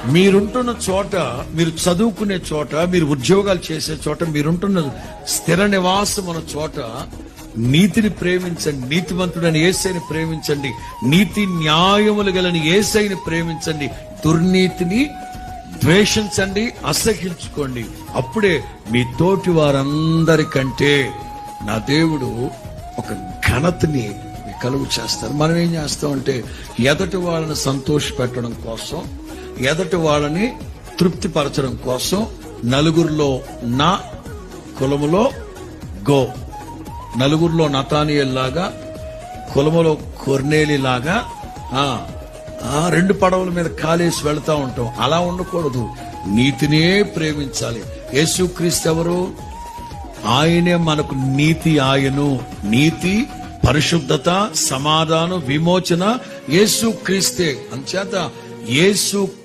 మీరుంటున్న చోట, మీరు చదువుకునే చోట, మీరు ఉద్యోగాలు చేసే చోట, మీరుంటున్న స్థిర నివాసం ఉన్న చోట నీతిని ప్రేమించండి, నీతిమంతుడని యేసయ్యని ప్రేమించండి, నీతి న్యాయములు గలని యేసయ్యని ప్రేమించండి, దుర్నీతిని ద్వేషించండి, అసహ్యించుకోండి. అప్పుడే మీ తోటి వారందరికంటే నా దేవుడు ఒక ఘనతని కలుగు చేస్తారు. మనం ఏం చేస్తామంటే ఎదటి వాళ్ళని సంతోష పెట్టడం కోసం, ఎదటి వాళ్ళని తృప్తిపరచడం కోసం నలుగురిలో నా, కులములో గో, నలుగురిలో నతానియేల్ లాగా, కులములో కొర్నేలి లాగా రెండు పడవల మీద కాలేసి వెళ్తా ఉంటాం. అలా ఉండకూడదు. నీతినే ప్రేమించాలి. యేసుక్రీస్తు ఎవరు? ఆయనే మనకు నీతి. ఆయను నీతి, పరిశుద్ధత, సమాధానం, విమోచన యేసుక్రీస్తే. అంచేత యేసు